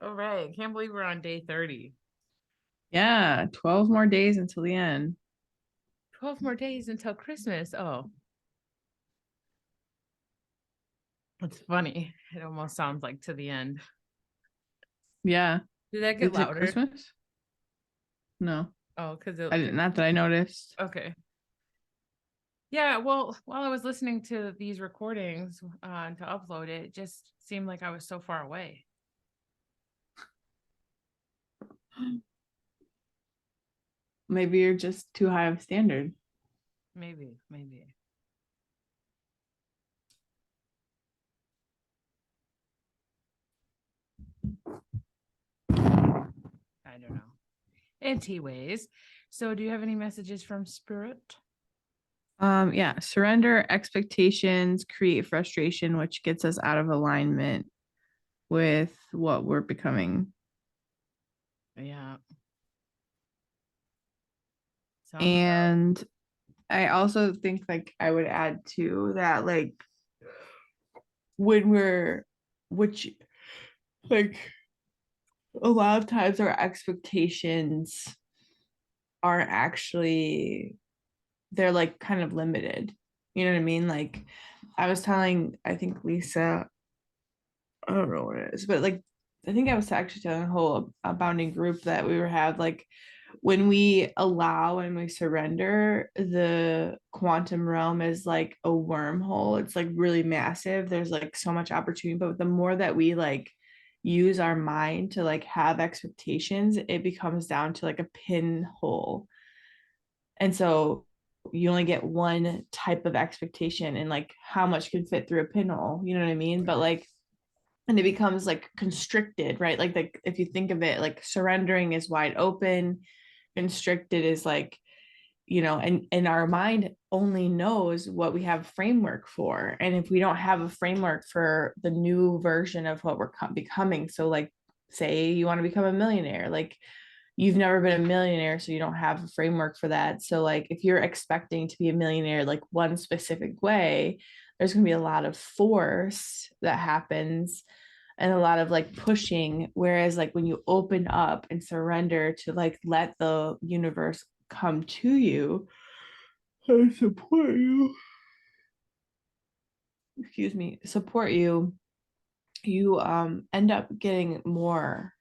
All right. Can't believe we're on day 30. Yeah, 12 more days until the end. 12 more days until Christmas. Oh, it's funny. It almost sounds like to the end. Yeah. Did that get Is it louder? Christmas? No. Oh, because I didn't, not that I noticed. okay. Yeah, well, while I was listening to these recordings to upload it, it just seemed like I was so far away. Maybe you're just too high of standard. Maybe. I don't know. Anyways, so do you have any messages from Spirit? Yeah, surrender expectations, create frustration, which gets us out of alignment with what we're becoming. Yeah. Sounds about. And I also think like I would add to that, like when we're, which like a lot of times our expectations aren't actually, they're like kind of limited. You know what I mean? Like I was telling, I think Lisa, I don't know what it is, but like I think I was actually telling the whole abounding group that we were have like when we allow and we surrender, the quantum realm is like a wormhole. It's like really massive. There's like so much opportunity, but the more that we like use our mind to like have expectations, it becomes down to like a pinhole. And so you only get one type of expectation and like how much can fit through a pinhole, you know what I mean? But like and it becomes like constricted, right? Like if you think of it, like surrendering is wide open, constricted is like, and our mind only knows what we have framework for. And if we don't have a framework for the new version of what we're becoming, so like say you want to become a millionaire, like you've never been a millionaire, so you don't have a framework for that. So like if you're expecting to be a millionaire like one specific way, there's going to be a lot of force that happens and a lot of like pushing, whereas like when you open up and surrender to like let the universe come to you, I support you, excuse me, support you, you end up getting more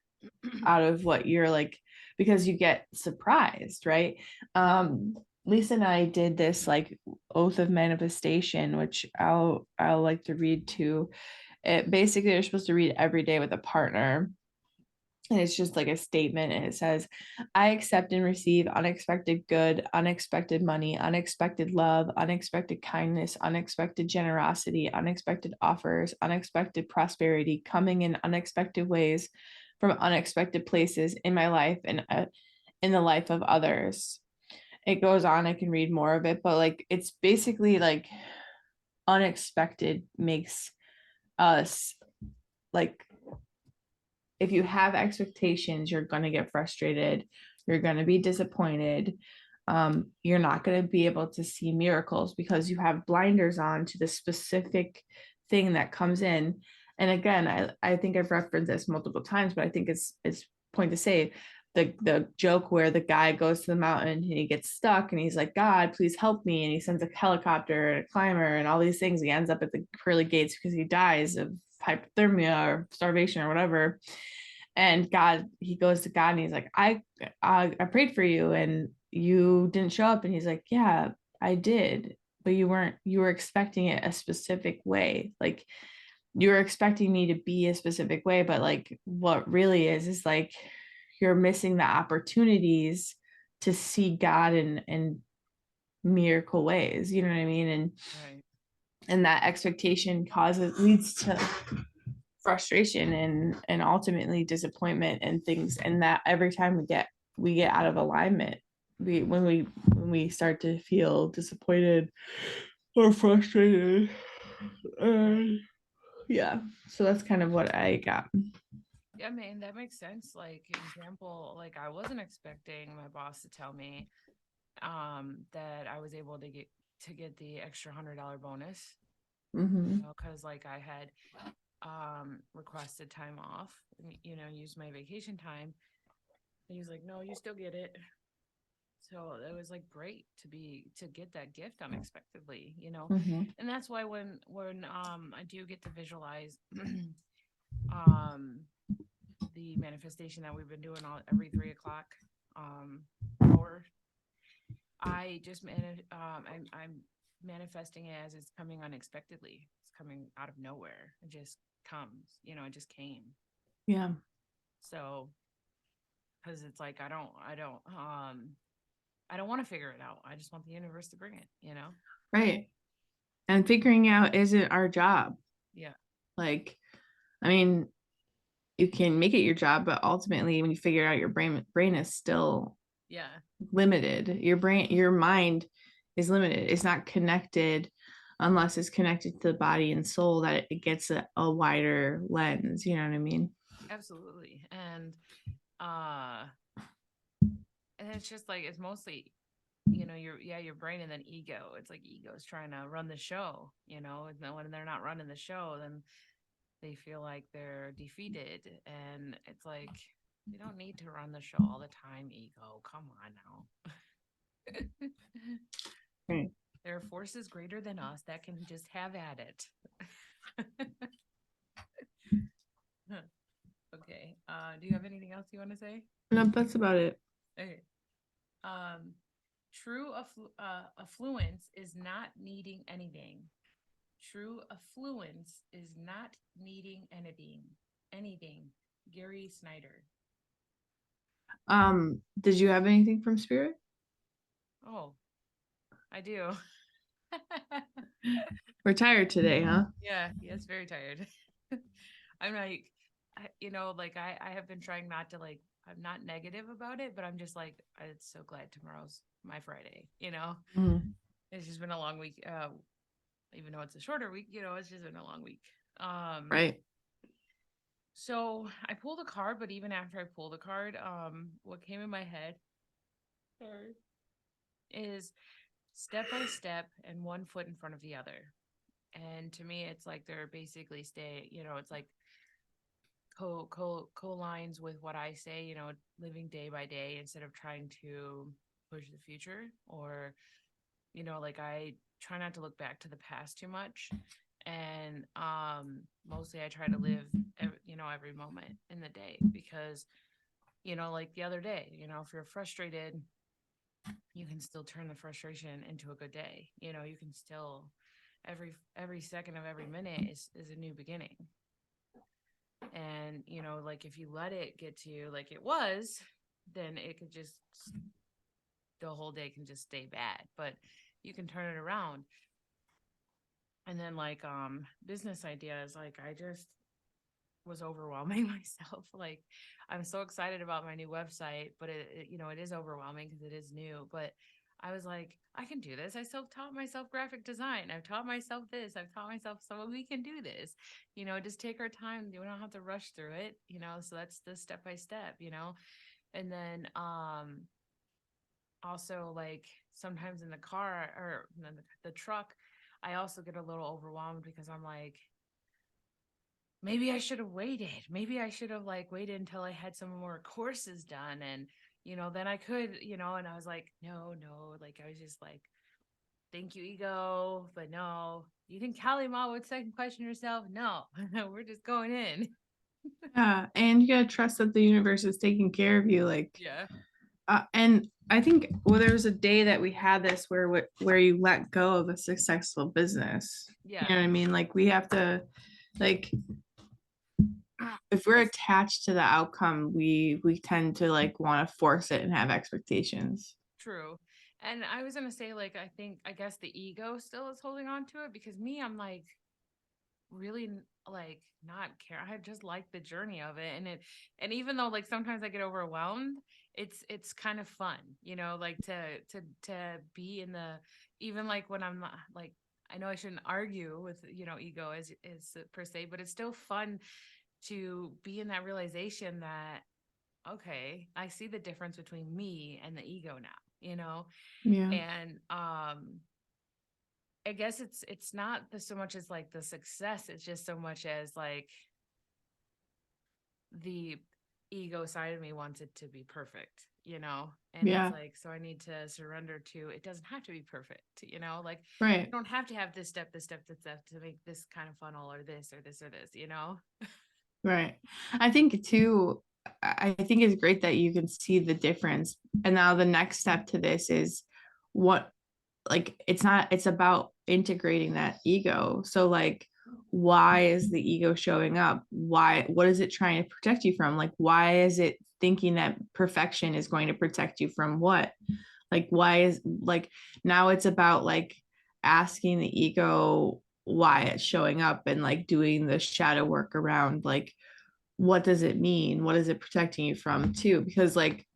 out of what you're like, because you get surprised, right? Lisa and I did this like oath of manifestation, which I'll like to read too. It basically, you're supposed to read every day with a partner, and it's just like a statement, and it says, I accept and receive unexpected good, unexpected money, unexpected love, unexpected kindness, unexpected generosity, unexpected offers, unexpected prosperity coming in unexpected ways from unexpected places in my life and in the life of others. It goes on, I can read more of it, but like it's basically like unexpected makes us like, if you have expectations, you're going to get frustrated. You're going to be disappointed. You're not going to be able to see miracles because you have blinders on to the specific thing that comes in. And again, I think I've referenced this multiple times, but I think it's point to say the joke where the guy goes to the mountain and he gets stuck and he's like, God, please help me. And he sends a helicopter and a climber and all these things. He ends up at the pearly gates because he dies of hypothermia or starvation or whatever. And God, he goes to God and he's like, I prayed for you and you didn't show up. And he's like, yeah, I did, but you were expecting it a specific way. Like you were expecting me to be a specific way, but like what really is like you're missing the opportunities to see God in miracle ways. You know what I mean? Right. And that expectation causes leads to frustration and ultimately disappointment and things, and that every time we get out of alignment, when we start to feel disappointed or frustrated, uh, yeah, so that's kind of what I got. Yeah, I mean, that makes sense. Like, example, like I wasn't expecting my boss to tell me that I was able to get the extra $100 bonus, Mm-hmm. because like I had requested time off, and, use my vacation time. And he was like, no, you still get it. So it was like great to get that gift unexpectedly, Mm-hmm. and that's why when I do get to visualize um the manifestation that we've been doing all every 3 o'clock hour, I just I'm manifesting it as it's coming unexpectedly. It's coming out of nowhere. It just comes, it just came. Yeah. So because it's like I don't want to figure it out. I just want the universe to bring it. Right. And figuring out isn't our job. Yeah. Like, I mean, you can make it your job, but ultimately when you figure it out, your brain is still limited. Your mind is limited. It's not connected unless it's connected to the body and soul, that it gets a wider lens. You know what I mean? Absolutely. And it's just like, it's mostly, your brain and then ego. It's like ego's trying to run the show, and then when they're not running the show, then they feel like they're defeated. And it's like, you don't need to run the show all the time, ego. Come on now. Right. There are forces greater than us that can just have at it. Okay. Do you have anything else you want to say? No, that's about it. Okay. True affluence is not needing anything. True affluence is not needing anything. Anything. Gary Snyder. Did you have anything from Spirit? Oh, I do. We're tired today, huh? Yeah, yes, very tired. I'm like, I have been trying not to, like, I'm not negative about it, but I'm just like, I'm so glad tomorrow's my Friday. Mm. It's just been a long week. Even though it's a shorter week, it's just been a long week. Right. So I pulled a card, but even after I pulled a card, what came in my head is step by step and one foot in front of the other. And to me, it's like they're basically it's like co-lines with what I say, living day by day instead of trying to push the future, or, like, I try not to look back to the past too much. And mostly I try to live every moment in the day, because like the other day, if you're frustrated, you can still turn the frustration into a good day. You can still, every second of every minute is a new beginning. And like, if you let it get to you like it was, then it could just, the whole day can just stay bad, but you can turn it around. And then, like, business ideas, like, I just was overwhelming myself. Like, I'm so excited about my new website, but it is overwhelming because it is new. But I was like, I can do this. I self-taught myself graphic design. I've taught myself this. I've taught myself, so we can do this. Just take our time. You don't have to rush through it. So that's the step by step. And then also, like, sometimes in the car, or the truck, I also get a little overwhelmed because I'm like, maybe I should have waited. Maybe I should have, like, waited until I had some more courses done, and then I could, and I was like, no, like, I was just like, thank you, ego, but no. You think Kalima would second question yourself? No. We're just going in. Yeah, and you gotta trust that the universe is taking care of you. Like, Yeah. and I think, well, there was a day that we had this where you let go of a successful business. Yeah. You know what I mean? Like, we have to, like, if we're attached to the outcome, we tend to, like, want to force it and have expectations. True. And I was gonna say, like, I guess the ego still is holding on to it, because me, I'm like, really, like, not care. I just like the journey of it. And even though, like, sometimes I get overwhelmed, it's kind of fun, like, to be in the, even like when I'm not, like, I know I shouldn't argue with, ego as per se, but it's still fun to be in that realization that, okay, I see the difference between me and the ego now. Yeah. And I guess it's not so much as, like, the success, it's just so much as, like, the ego side of me wants it to be perfect, and it's Yeah. like, so I need to surrender to, it doesn't have to be perfect, like you Right. don't have to have this step to make this kind of funnel or this or this or this. Right. I think too, I think it's great that you can see the difference. And now the next step to this is what, like, it's about integrating that ego. So like, why is the ego showing up? What is it trying to protect you from? Like, why is it thinking that perfection is going to protect you from what? Like, why is, like, now it's about like asking the ego why it's showing up and like doing the shadow work around like, what does it mean? What is it protecting you from too? Because like,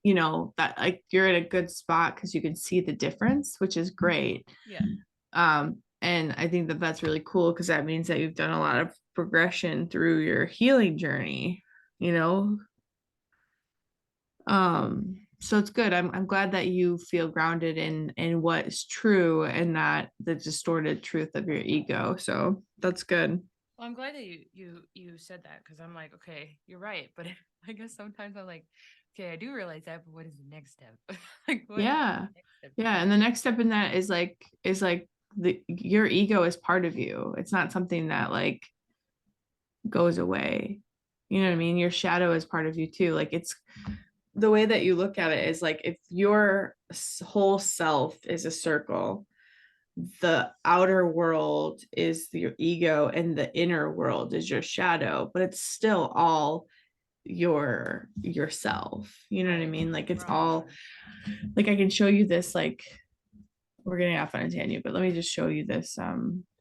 that like you're in a good spot because you can see the difference, which is great. Yeah. And I think that that's really cool because that means that you've done a lot of progression through your healing journey, you know. So it's good. I'm glad that you feel grounded in what is true and not the distorted truth of your ego. So that's good. Well, I'm glad that you said that, because I'm like, okay, you're right, but I guess sometimes I'm like, okay, I do realize that, but what is the next step? Like, what is Yeah. the next step to Yeah. do? And the next step in that is like your ego is part of you. It's not something that like goes away. You know what I Yeah. mean? Your shadow is part of you too. Like it's the way that you look at it is like if your whole self is a circle, the outer world is your ego and the inner world is your shadow, but it's still all yourself. You know what I Right. mean? Like it's We're all all one. like I can show you this, like we're getting off on a tangent, but let me just show you this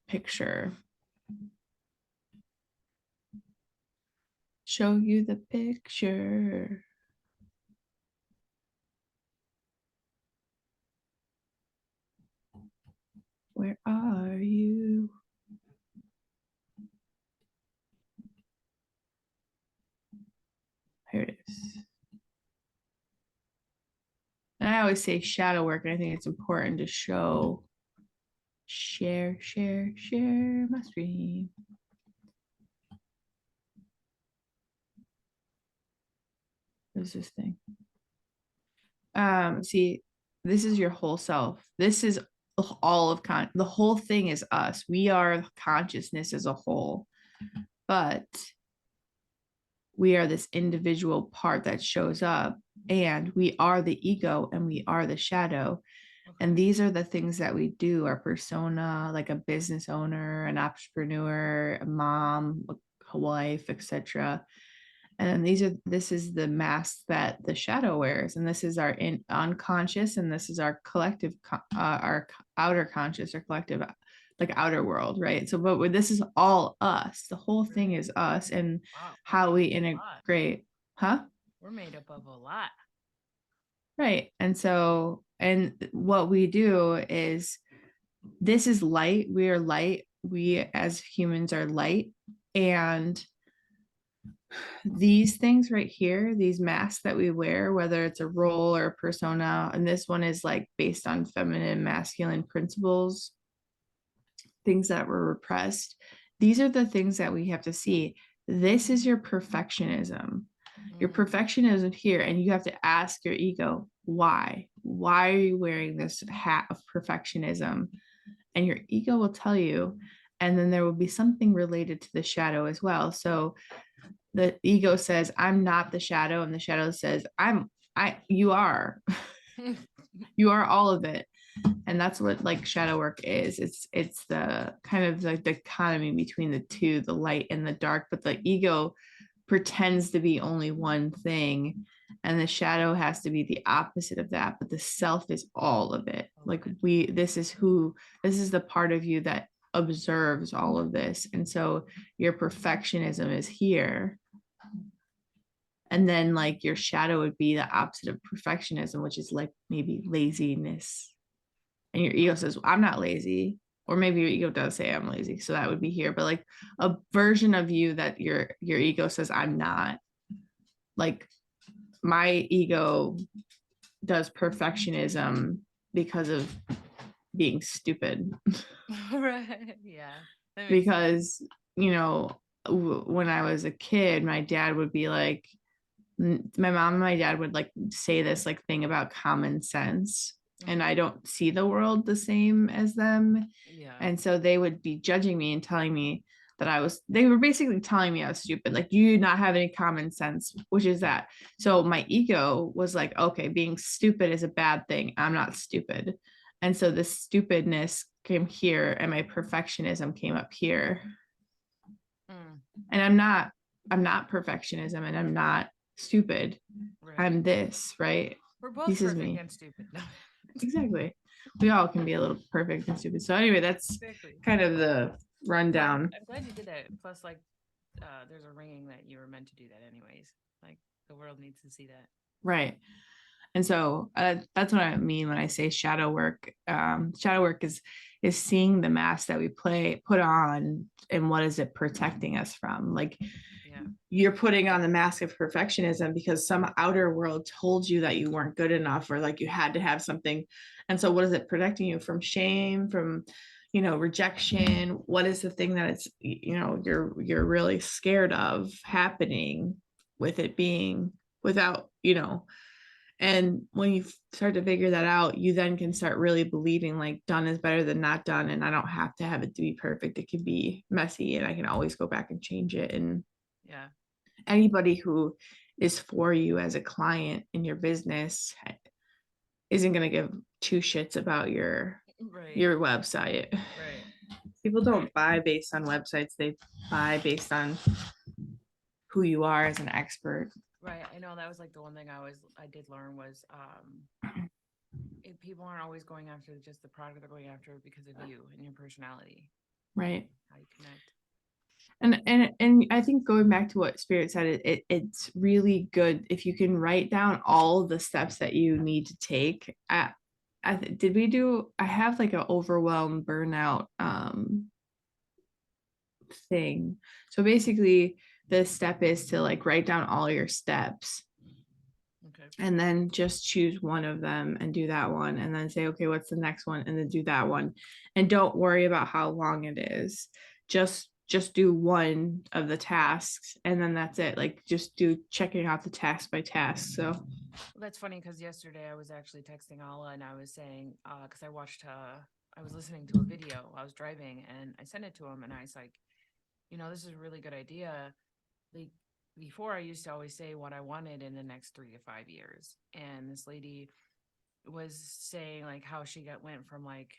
picture. Show you the picture. Where are you? Here it is. And I always say shadow work, and I think it's important to share my screen. What's this thing? See, this is your whole self. This is all of the whole thing is us. We are consciousness as a whole, but we are this individual part that shows up, and we are the ego and we are the shadow. And Okay. these are the things that we do, our persona, like a business owner, an entrepreneur, a mom, a wife, etc. And then this is the mask that the shadow wears, and this is our unconscious, and this is our collective, our outer conscious or collective, like outer world, right? So, but this is all us. The whole thing Right. is us, and Wow. We're how made we up of a lot. integrate, huh? We're made up of a lot. Right. And so, and what we do is this is light. We are light. We as humans are light. And these things right here, these masks that we wear, whether it's a role or a persona, and this one is like based on feminine, masculine principles, things that were repressed. These are the things that we have to see. This is your perfectionism. Your Mm. perfectionism here, and you have to ask your ego, why? Why are you wearing this hat of perfectionism? And your ego will tell you. And then there will be something related to the shadow as well. So the ego says, I'm not the shadow, and the shadow says, you are. You are all of it. And that's what like shadow work is. It's the kind of like the dichotomy between the two, the light and the dark, but the ego pretends to be only one thing, and the shadow has to be the opposite of that, but the self is all of it. All of Like it. this is the part of you that observes all of this. And so your perfectionism is here, and then like your shadow would be the opposite of perfectionism, which is like maybe laziness. And your ego says, well, I'm not lazy. Or maybe your ego does say I'm lazy, so that would be here. But like a version of you that your ego says I'm not. Like my ego does perfectionism because of being stupid. Right. Yeah. That makes sense. Because, you know, when I was a kid, my dad would be like, my mom and my dad would like say this like thing about common sense, and I don't see the world the same as them. Yeah. And so they would be judging me and telling me that they were basically telling me I was stupid. Like, you do not have any common sense, which is that. So my ego was like, okay, being stupid is a bad thing. I'm not stupid. And so this stupidness came here and my perfectionism came up here. Mm, And I'm not perfectionism and I'm not stupid. right. I'm this, right? We're both This is perfect me. and stupid. No. Exactly. We all can be a little perfect and stupid. So anyway, that's Exactly. kind of the No, rundown. I'm glad you did that. Plus, like, there's a ringing that you were meant to do that anyways. Like, the world needs to see that. Right. And so that's what I mean when I say shadow work. Shadow work is seeing the mask that we put on, and what is it protecting us from. Like, Yeah. you're putting on the mask of perfectionism because some outer world told you that you weren't good enough, or like you had to have something. And so what is it protecting you from? Shame, from rejection? What is the thing that it's you're really scared of happening with it being without and when you start to figure that out, you then can start really believing like done is better than not done, and I don't have to have it to be perfect. It can be messy and I can always go back and change it. And Yeah. anybody who is for you as a client in your business isn't going to give two shits about your Right. website. Right. People don't buy based on websites, they buy based on who you are as an expert. Right. I know that was like the one thing I did learn was people aren't always going after just the product, they're going after it because of you and your personality, Right. how you connect. And I think going back to what Spirit said, it's really good if you can write down all the steps that you need to take. Did we do? I have like an overwhelm burnout thing. So basically, the step is to like write down all your steps, Okay. and then just choose one of them and do that one, and then say, okay, what's the next one, and then do that one, and don't worry about how long it is. Just do one of the tasks, and then that's it. Like, just do checking out the task by task. So Well, that's funny because yesterday I was actually texting Ala and I was saying, because I was listening to a video, I was driving and I sent it to him and I was like, this is a really good idea. Like, before I used to always say what I wanted in the next 3 to 5 years. And this lady was saying like how she went from like,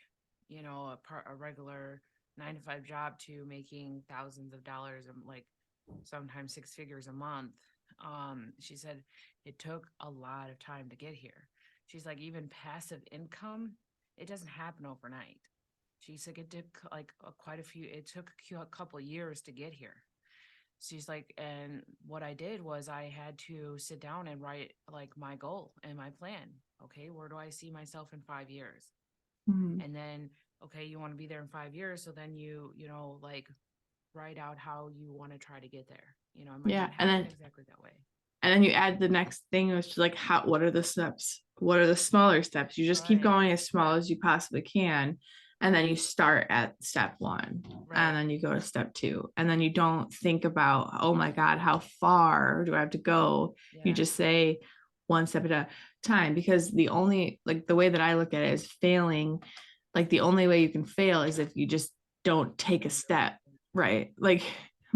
a regular 9 to 5 job to making thousands of dollars and like sometimes six figures a month. She said it took a lot of time to get here. She's like, even passive income, it doesn't happen overnight. She's like, it took like it took a couple years to get here. She's like, and what I did was I had to sit down and write like my goal and my plan. Okay, where do I see myself in 5 years? mhm. And then, okay, you want to be there in 5 years. So then like write out how you want to try to get there. It might Yeah, not happen exactly that way. and then you add the next thing, which is like, what are the steps? What are the smaller steps? You just keep Right. going as small as you possibly can, and then you start at step one, and Right. then you go to step two, and then you don't think about, oh my god, how far do I have to go? You Yeah. just say one step at a time, because the only, like, the way that I look at it is failing, like the only way you can fail is if you just don't take a step, right? Like,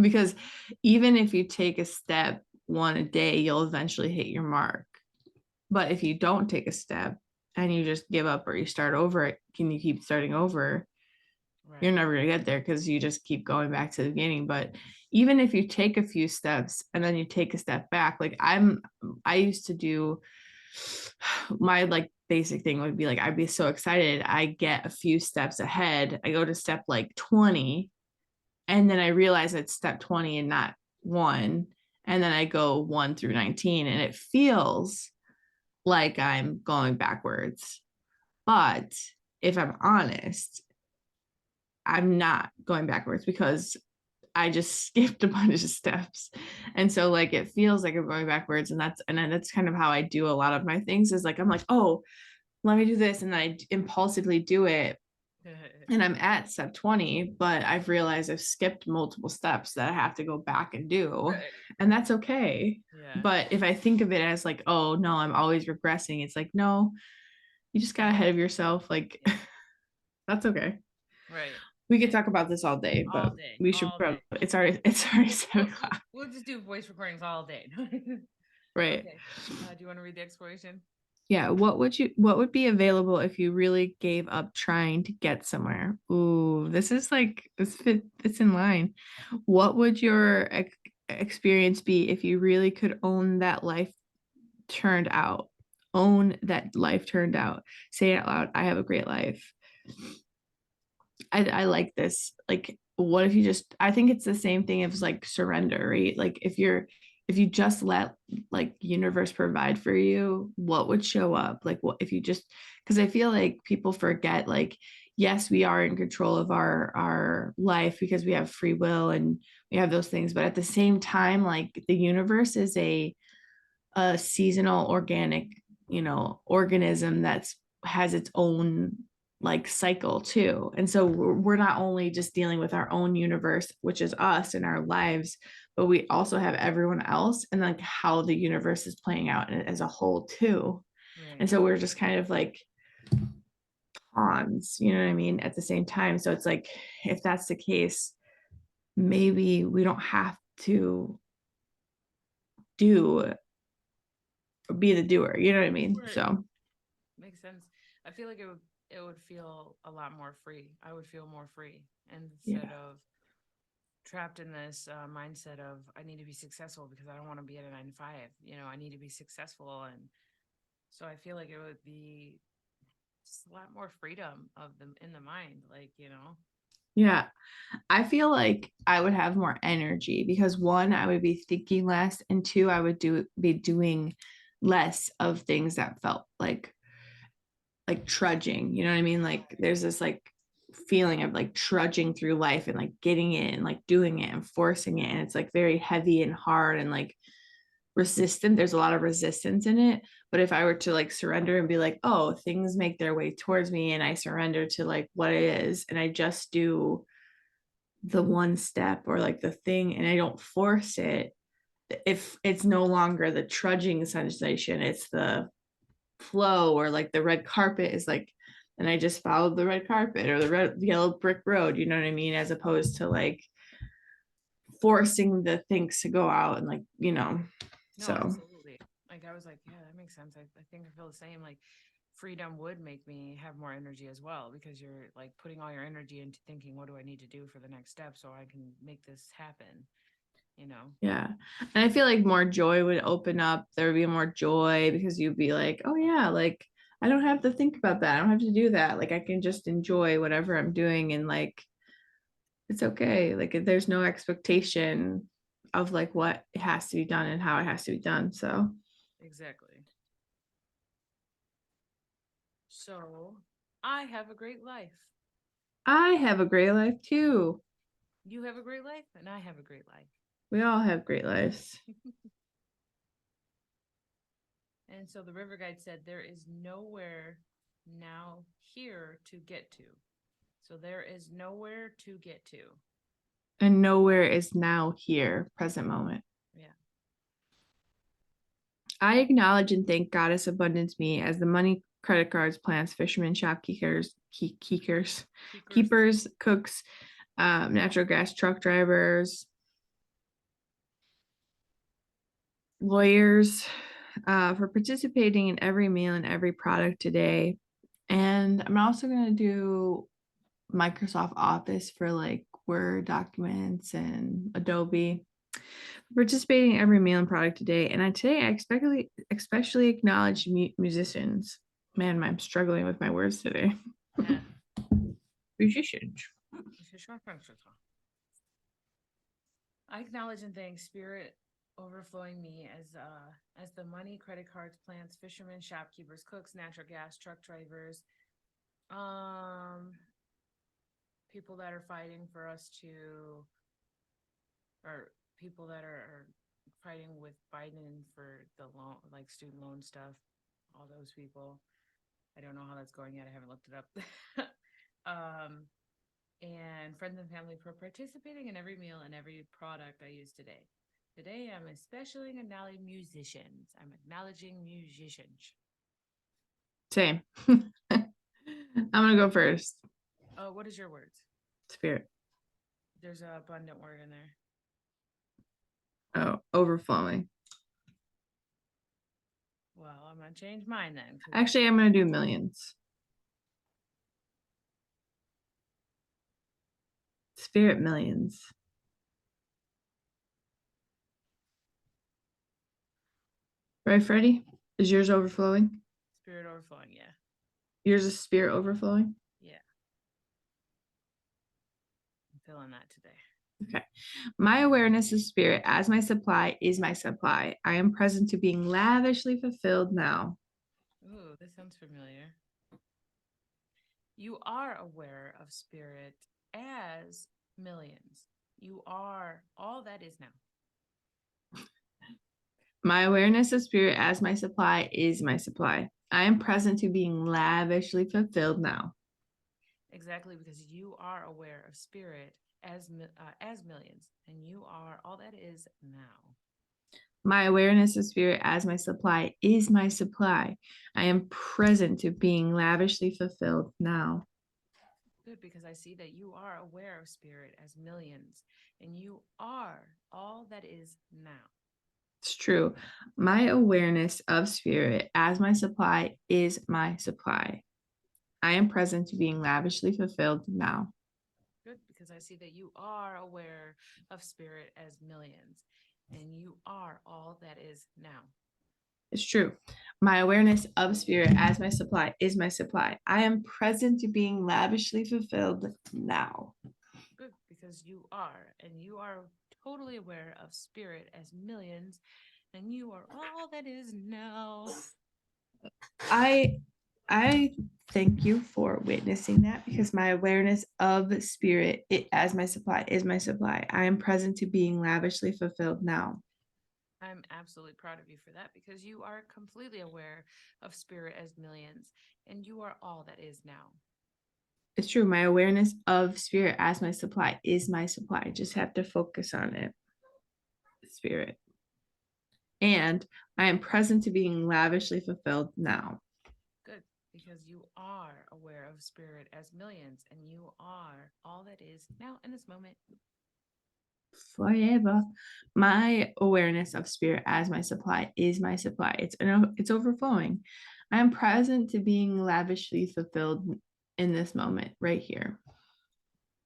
because even if you take a step one a day, you'll eventually hit your mark. But if you don't take a step and you just give up, or you start over, can you keep starting over? You're Right. never going to get there because you just keep going back to the beginning. But even if you take a few steps and then you take a step back, like I used to do, my like basic thing would be like, I'd be so excited, I get a few steps ahead, I go to step like 20, and then I realize it's step 20 and not one. And then I go 1 through 19, and it feels like I'm going backwards. But if I'm honest, I'm not going backwards because I just skipped a bunch of steps. And so like it feels like I'm going backwards. And then that's kind of how I do a lot of my things, is like I'm like, oh, let me do this, and then I impulsively do it. and I'm at step 20, but I've realized I've skipped multiple steps that I have to go back and do. Right. And that's okay. Yeah. But if I think of it as like, oh no, I'm always regressing, it's like, no, you just got ahead of yourself. Like, Yeah. that's okay. Right. We could talk about this all day, All but day. we should All probably, day. it's already 7 o'clock. We'll just do voice recordings all day. Right. Okay. Do you want to read the exploration? Yeah. What would be available if you really gave up trying to get somewhere? Ooh, this is like, it's in line. What would your experience be if you really could own that life turned out? Own that life turned out. Say it out loud. I have a great life. I like this. Like, what if you just, I think it's the same thing as like surrender, right? Like if you just let like universe provide for you, what would show up? Like what if you just, because I feel like people forget, like, yes, we are in control of our life because we have free will and we have those things, but at the same time, like the universe is a seasonal organic, organism that's has its own like cycle too. And so we're not only just dealing with our own universe, which is us and our lives, but we also have everyone else and like how the universe is playing out as a whole too. And Right. so we're just kind of like pawns, you know what I mean, at the same time. So it's like, if that's the case, maybe we don't have to do be the doer, you know what I mean? Right. So Makes sense. I feel like it would feel a lot more free. I would feel more free instead yeah. of trapped in this mindset of I need to be successful because I don't want to be at a 9 to 5. I need to be successful, and so I feel like it would be just a lot more freedom of them in the mind. Yeah. I feel like I would have more energy because one, I would be thinking less, and two, I would be doing less of things that felt like trudging. You know what I mean? Like there's this like feeling of like trudging through life and like getting it and like doing it and forcing it. And it's like very heavy and hard and like resistant. There's a lot of resistance in it. But if I were to like surrender and be like, oh, things make their way towards me and I surrender to like what it is and I just do the one step or like the thing and I don't force it, if it's no longer the trudging sensation, it's the flow, or like the red carpet is like, and I just followed the red carpet or the red yellow brick road, you know what I mean? As opposed to like forcing the things to go out and like, no, so absolutely. Like I was like, yeah, that makes sense. I think I feel the same. Like freedom would make me have more energy as well because you're like putting all your energy into thinking, what do I need to do for the next step so I can make this happen? You know? yeah. And I feel like more joy would open up. There would be more joy because you'd be like, oh yeah, like I don't have to think about that. I don't have to do that. Like I can just enjoy whatever I'm doing and like it's okay. Like there's no expectation of like what it has to be done and how it has to be done. So Exactly. So I have a great life. I have a great life too. You have a great life, and I have a great life. We all have great lives. And so the river guide said, there is nowhere now here to get to. So there is nowhere to get to. And nowhere is now here, present moment. Yeah. I acknowledge and thank Goddess Abundance Me as the money, credit cards, plants, fishermen, shopkeepers, Keepers. keepers, cooks, natural gas truck drivers, lawyers, for participating in every meal and every product today. And I'm also going to do Microsoft Office for like Word documents and Adobe. Participating in every meal and product today. And today I especially acknowledge musicians. Man, I'm struggling with my words today. Yeah. Musicians. I acknowledge and thank Spirit overflowing me as the money, credit cards, plants, fishermen, shopkeepers, cooks, natural gas, truck drivers, um, people that are fighting for us to, or people that are fighting with Biden for the loan, like student loan stuff. All those people. I don't know how that's going yet. I haven't looked it up. And friends and family for participating in every meal and every product I use today. Today, I'm especially acknowledging musicians. I'm acknowledging musicians. Same. I'm gonna go first. What is your words? Spirit. There's a abundant word in there. Oh, overflowing. Well, I'm gonna change mine then. Actually, I'm gonna do millions. Spirit millions. Right, Freddie? Is yours overflowing? Spirit overflowing, yeah. Yours is spirit overflowing? Yeah. I'm feeling that today. Okay. My awareness of spirit as my supply is my supply. I am present to being lavishly fulfilled now. Ooh, this sounds familiar. You are aware of spirit as millions. You are all that is now. My awareness of spirit as my supply is my supply. I am present to being lavishly fulfilled now. Exactly, because you are aware of spirit as millions, and you are all that is now. My awareness of spirit as my supply is my supply. I am present to being lavishly fulfilled now. Good, because I see that you are aware of spirit as millions, and you are all that is now. It's true. My awareness of spirit as my supply is my supply. I am present to being lavishly fulfilled now. Good, because I see that you are aware of spirit as millions, and you are all that is now. It's true. My awareness of spirit as my supply is my supply. I am present to being lavishly fulfilled now. Good, because you are, and you are totally aware of spirit as millions, and you are all that is now. I I thank you for witnessing that because my awareness of spirit it, as my supply is my supply. I am present to being lavishly fulfilled now. I'm absolutely proud of you for that because you are completely aware of spirit as millions, and you are all that is now. It's true. My awareness of spirit as my supply is my supply. I just have to focus on it. Spirit. And I am present to being lavishly fulfilled now. Good, because you are aware of spirit as millions, and you are all that is now in this moment. Forever. My awareness of spirit as my supply is my supply. It's overflowing. I am present to being lavishly fulfilled in this moment right here.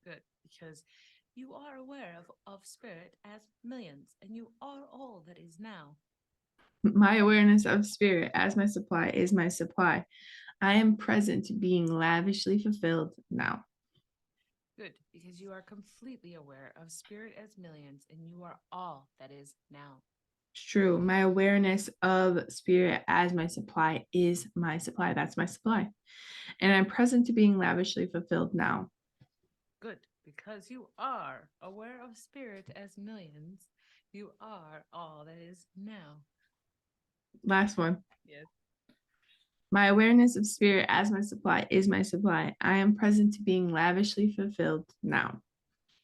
Good, because you are aware of spirit as millions, and you are all that is now. My awareness of spirit as my supply is my supply. I am present to being lavishly fulfilled now. Good, because you are completely aware of spirit as millions, and you are all that is now. It's true. My awareness of spirit as my supply is my supply. That's my supply. And I'm present to being lavishly fulfilled now. Good, because you are aware of spirit as millions, you are all that is now. Last one. Yes. My awareness of spirit as my supply is my supply. I am present to being lavishly fulfilled now.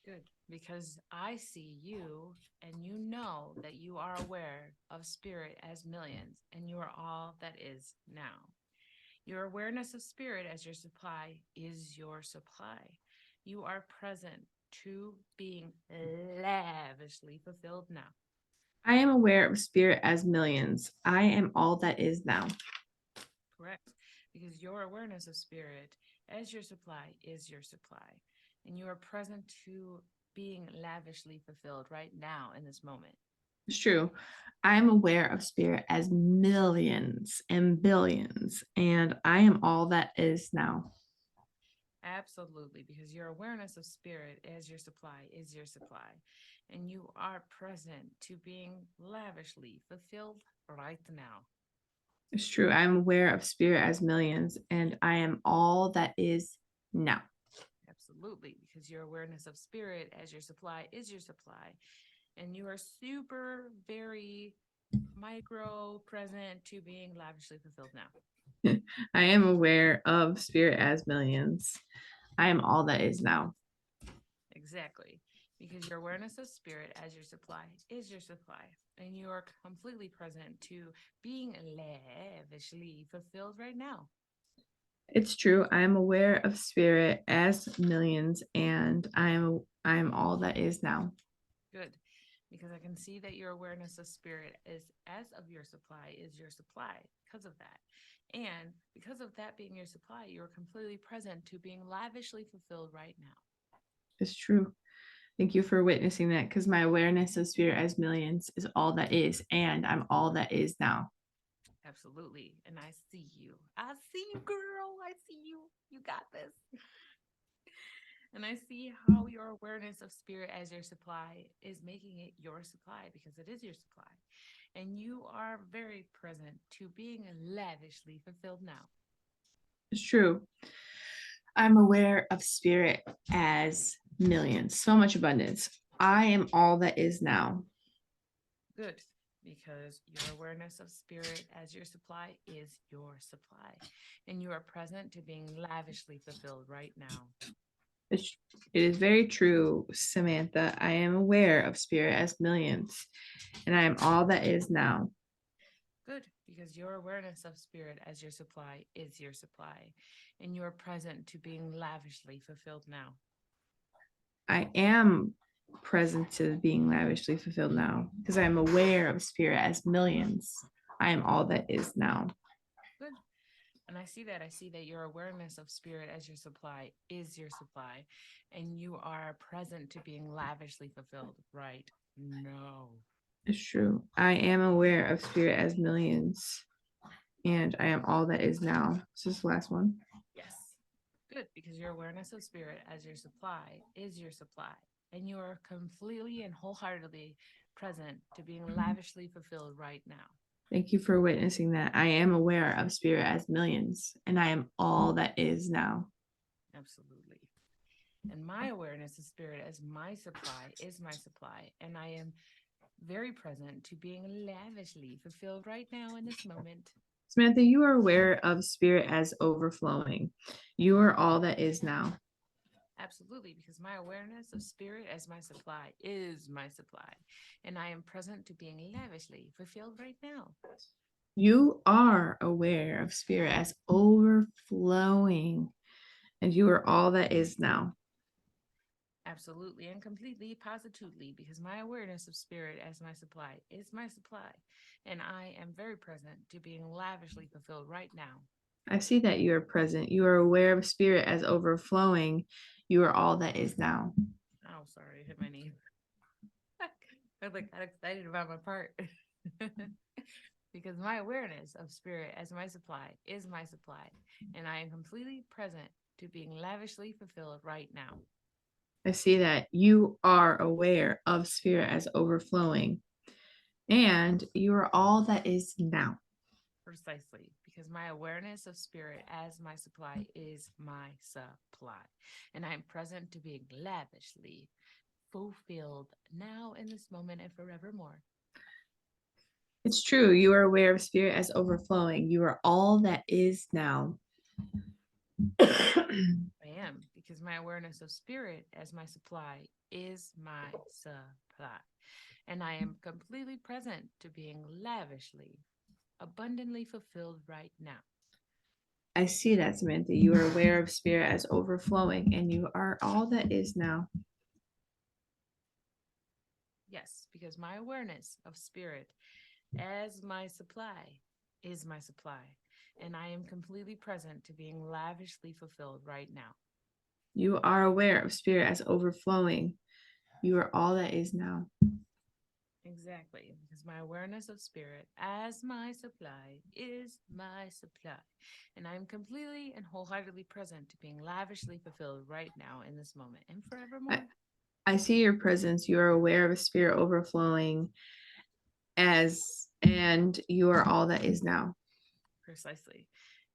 Good, because I see you and you know that you are aware of spirit as millions, and you are all that is now. Your awareness of spirit as your supply is your supply. You are present to being lavishly fulfilled now. I am aware of spirit as millions. I am all that is now. Correct. Because your awareness of spirit as your supply is your supply. And you are present to being lavishly fulfilled right now in this moment. It's true. I am aware of spirit as millions and billions, and I am all that is now. Absolutely. Because your awareness of spirit as your supply is your supply. And you are present to being lavishly fulfilled right now. It's true. I'm aware of spirit as millions, and I am all that is now. Absolutely. Because your awareness of spirit as your supply is your supply. And you are super, very micro present to being lavishly fulfilled now. I am aware of spirit as millions. I am all that is now. Exactly. Because your awareness of spirit as your supply is your supply. And you are completely present to being lavishly fulfilled right now. It's true. I am aware of spirit as millions, and I am all that is now. Good. Because I can see that your awareness of spirit is as of your supply is your supply because of that. And because of that being your supply, you are completely present to being lavishly fulfilled right now. It's true. Thank you for witnessing that, because my awareness of spirit as millions is all that is, and I'm all that is now. Absolutely. And I see you. I see you, girl. I see you. You got this. And I see how your awareness of spirit as your supply is making it your supply because it is your supply. And you are very present to being lavishly fulfilled now. It's true. I'm aware of spirit as millions, so much abundance. I am all that is now. Good. Because your awareness of spirit as your supply is your supply. And you are present to being lavishly fulfilled right now. It's, it is very true, Samantha. I am aware of spirit as millions, and I am all that is now. Good, because your awareness of spirit as your supply is your supply, and you are present to being lavishly fulfilled now. I am present to being lavishly fulfilled now because I am aware of spirit as millions. I am all that is now. Good. And I see that. I see that your awareness of spirit as your supply is your supply, and you are present to being lavishly fulfilled right now. It's true. I am aware of spirit as millions, and I am all that is now. This is the last one. Yes. Good, because your awareness of spirit as your supply is your supply, and you are completely and wholeheartedly present to being lavishly fulfilled right now. Thank you for witnessing that. I am aware of spirit as millions, and I am all that is now. Absolutely. And my awareness of spirit as my supply is my supply, and I am very present to being lavishly fulfilled right now in this moment. Samantha, you are aware of spirit as overflowing. You are all that is now. Absolutely, because my awareness of spirit as my supply is my supply, and I am present to being lavishly fulfilled right now. You are aware of spirit as overflowing, and you are all that is now. Absolutely and completely, positively, because my awareness of spirit as my supply is my supply, and I am very present to being lavishly fulfilled right now. I see that you are present. You are aware of spirit as overflowing. You are all that is now. Oh, sorry, I hit my knee. I got excited about my part. Because my awareness of spirit as my supply is my supply, and I am completely present to being lavishly fulfilled right now. I see that you are aware of spirit as overflowing, and you are all that is now. Precisely, because my awareness of spirit as my supply is my supply, and I am present to being lavishly fulfilled now in this moment and forevermore. It's true. You are aware of spirit as overflowing. You are all that is now. I am, because my awareness of spirit as my supply is my supply, and I am completely present to being lavishly, abundantly fulfilled right now. I see that, Samantha. You are aware of spirit as overflowing, and you are all that is now. Yes, because my awareness of spirit as my supply is my supply, and I am completely present to being lavishly fulfilled right now. You are aware of spirit as overflowing. You are all that is now. Exactly, because my awareness of spirit as my supply is my supply, and I am completely and wholeheartedly present to being lavishly fulfilled right now in this moment and I, forevermore. I see your presence. You are aware of a spirit overflowing and you are all that is now. Precisely,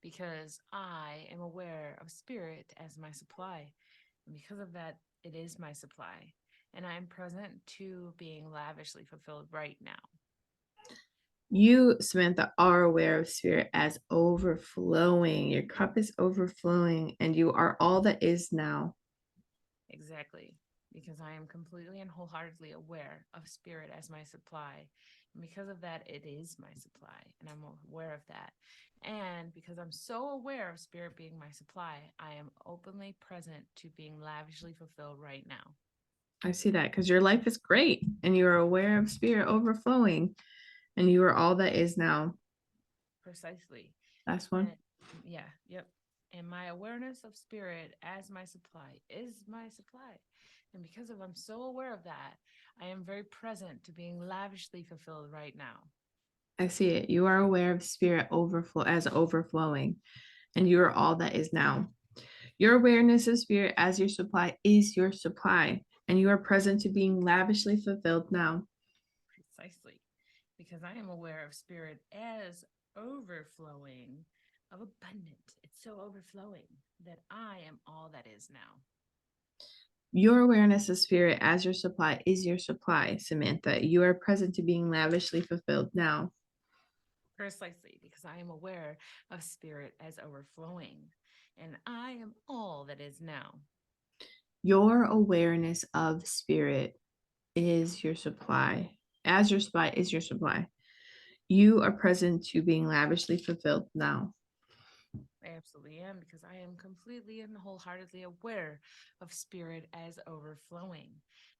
because I am aware of spirit as my supply, and because of that, it is my supply, and I am present to being lavishly fulfilled right now. You, Samantha, are aware of spirit as overflowing. Your cup is overflowing, and you are all that is now. Exactly. Because I am completely and wholeheartedly aware of spirit as my supply. And because of that, it is my supply. And I'm aware of that. And because I'm so aware of spirit being my supply, I am openly present to being lavishly fulfilled right now. I see that because your life is great, and you are aware of spirit overflowing, and you are all that is now. Precisely. Last And one. yeah, yep. And my awareness of spirit as my supply is my supply. And because of I'm so aware of that, I am very present to being lavishly fulfilled right now. I see it. You are aware of spirit overflow as overflowing, and you are all that is now. Your awareness of spirit as your supply is your supply, and you are present to being lavishly fulfilled now. Precisely. Because I am aware of spirit as overflowing of abundant. It's so overflowing that I am all that is now. Your awareness of spirit as your supply is your supply, Samantha. You are present to being lavishly fulfilled now. Precisely because I am aware of spirit as overflowing and I am all that is now. Your awareness of spirit is your supply. As your supply is your supply. You are present to being lavishly fulfilled now. I absolutely am because I am completely and wholeheartedly aware of spirit as overflowing.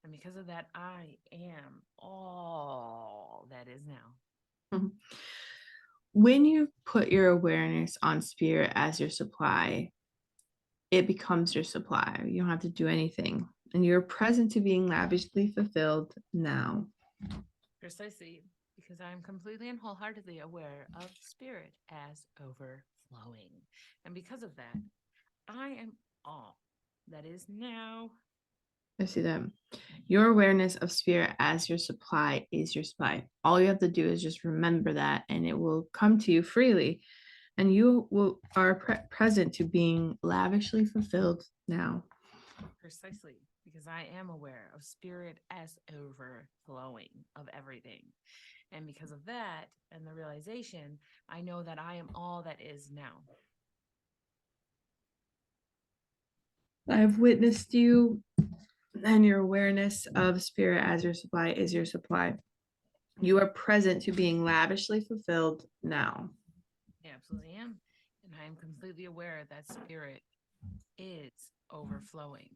And because of that, I am all that is now. Mhm. When you put your awareness on spirit as your supply, it becomes your supply. You don't have to do anything. And you're present to being lavishly fulfilled now. Precisely because I am completely and wholeheartedly aware of spirit as overflowing. And because of that, I am all that is now. I see that. Your awareness of spirit as your supply is your supply. All you have to do is just remember that, and it will come to you freely. And you will are present to being lavishly fulfilled now. Precisely because I am aware of spirit as overflowing of everything. And because of that and the realization, I know that I am all that is now. I've witnessed you, and your awareness of spirit as your supply is your supply. You are present to being lavishly fulfilled now. I absolutely am. And I am completely aware that spirit is overflowing.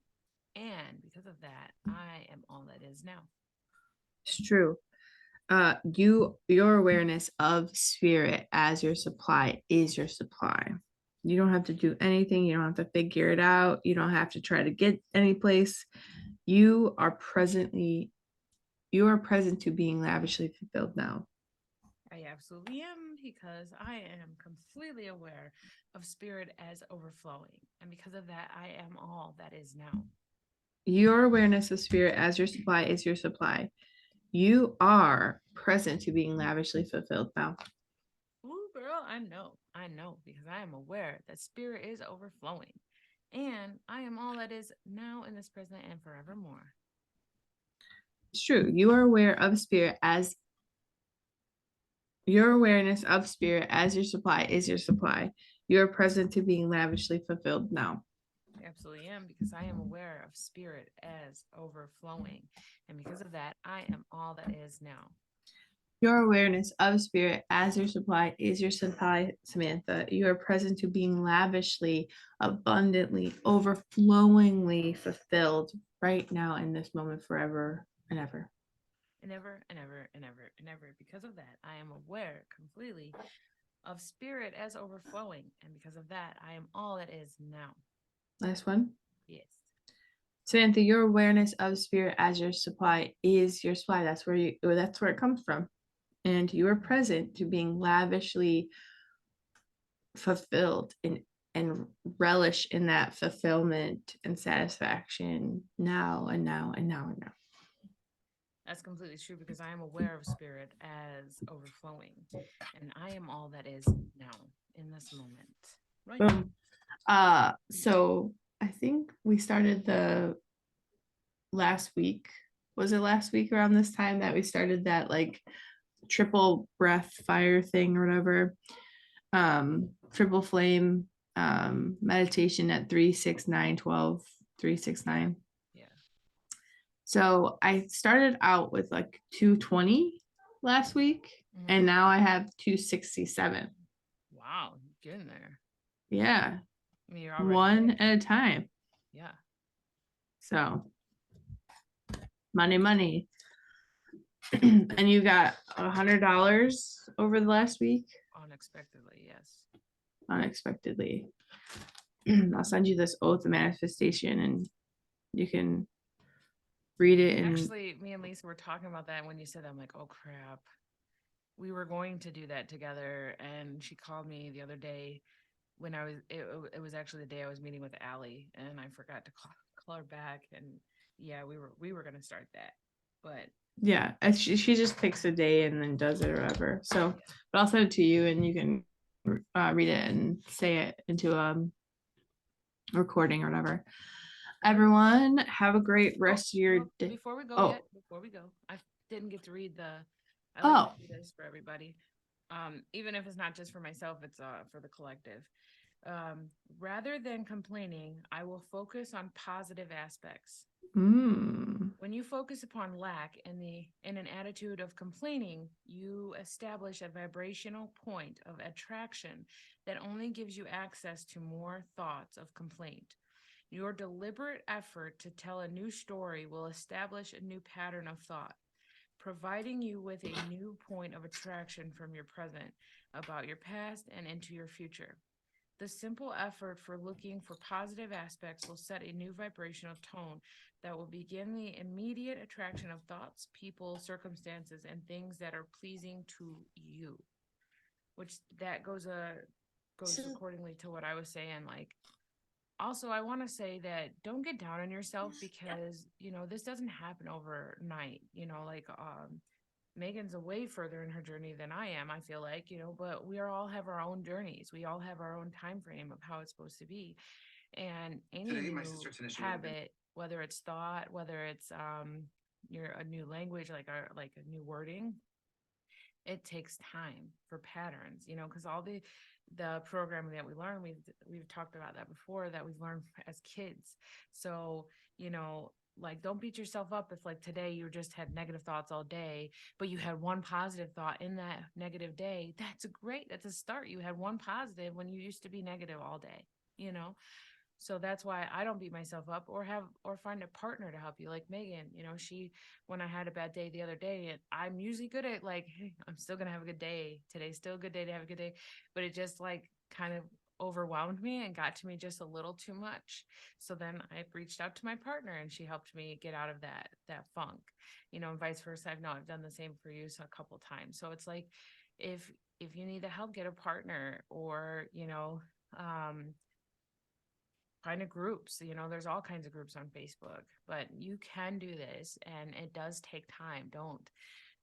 And because of that, I am all that is now. It's true. Your awareness of spirit as your supply is your supply. You don't have to do anything. You don't have to figure it out. You don't have to try to get any place. You are presently you are present to being lavishly fulfilled now. I absolutely am because I am completely aware of spirit as overflowing. And because of that, I am all that is now. Your awareness of spirit as your supply is your supply. You are present to being lavishly fulfilled now. Ooh, girl, I know, because I am aware that spirit is overflowing. And I am all that is now in this present and forevermore. It's true. You are aware of spirit as your awareness of spirit as your supply is your supply. You are present to being lavishly fulfilled now. I absolutely am because I am aware of spirit as overflowing. And because of that, I am all that is now. Your awareness of spirit as your supply is your supply, Samantha. You are present to being lavishly, abundantly, overflowingly fulfilled right now in this moment, forever and ever. And ever and ever and ever and ever. Because of that, I am aware completely of spirit as overflowing. And because of that, I am all that is now. Last one. Yes. Samantha, your awareness of spirit as your supply is your supply. That's where it comes from. And you are present to being lavishly fulfilled and relish in that fulfillment and satisfaction now and now and now and now. That's completely true because I am aware of spirit as overflowing. And I am all that is now in this moment. Right now. Boom. So I think we started the last week. Was it last week around this time that we started that like triple breath fire thing or whatever. Triple flame meditation at 3, 6, 9, 12, 3, 6, 9. Yeah. So I started out with like 220 last week, and now I have 267. Wow, getting there. Yeah. I mean, you're already One there. at a time. Yeah. So money. And you got $100 over the last week Unexpectedly, yes. unexpectedly. I'll send you this oath of manifestation and you can read it. And Actually, me and Lisa were talking about that when you said that. I'm like, oh crap. We were going to do that together, and she called me the other day when it was actually the day I was meeting with Allie, and I forgot to call her back. And yeah, we were gonna start that, but yeah, she just picks a day and then does it or whatever. So, yeah. but I'll send it to you and you can read it and say it into a recording or whatever. Everyone, have a great rest of your day. Before we go Oh, before we go, I didn't get to read I like to oh, do this for everybody. Even if it's not just for myself, it's for the collective. Rather than complaining, I will focus on positive aspects. mm, When you focus upon lack in an attitude of complaining, you establish a vibrational point of attraction that only gives you access to more thoughts of complaint. Your deliberate effort to tell a new story will establish a new pattern of thought, providing you with a new point of attraction from your present about your past and into your future. The simple effort for looking for positive aspects will set a new vibrational tone that will begin the immediate attraction of thoughts, people, circumstances, and things that are pleasing to you. Which that goes accordingly to what I was saying. Like, also, I want to say that don't get down on yourself because this doesn't happen overnight. Like Megan's a way further in her journey than I am, I feel like, but we all have our own journeys. We all have our own time frame of how it's supposed to be. And any Today, my new sister finished habit, whether it's thought, whether it's a new language, like a new wording, it takes time for patterns, because all the programming that we learn, we've talked about that before, that we've learned as kids. So, like, don't beat yourself up if like today you just had negative thoughts all day, but you had one positive thought in that negative day. That's great. That's a start. You had one positive when you used to be negative all day, you know? So that's why I don't beat myself up, or find a partner to help you. Like Megan, when I had a bad day the other day, and I'm usually good at like, hey, I'm still going to have a good day. Today's still a good day to have a good day. But it just like kind of overwhelmed me and got to me just a little too much. So then I reached out to my partner and she helped me get out of that funk, and vice versa. I've done the same for you a couple times. So it's like, if you need the help, get a partner, or, kind of groups. There's all kinds of groups on Facebook, but you can do this, and it does take time.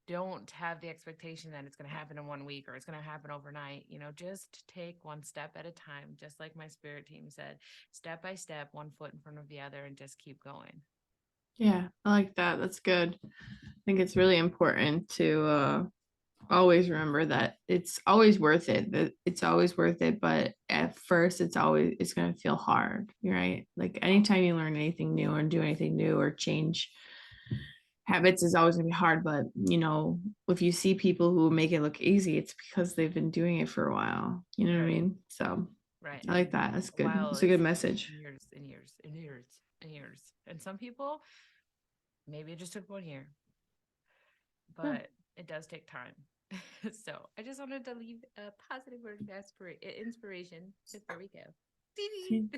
Don't have the expectation that it's going to happen in 1 week or it's going to happen overnight. Just take one step at a time, just like my spirit team said, step by step, one foot in front of the other, and just keep going. yeah, I like that. That's good. I think it's really important to always remember that it's always worth it. That it's always worth it, but at first it's going to feel hard, right? Like anytime you learn anything new or do anything new or change habits is always going to be hard, but if you see people who make it look easy, it's because they've been doing it for a while. You know what I Right. mean? So Right. I like that. That's good. While It's a good it's message. years and years and years and years. And some people, maybe it just took 1 year, Yeah. but it does take time. So I just wanted to leave a positive word of inspiration before we go. See?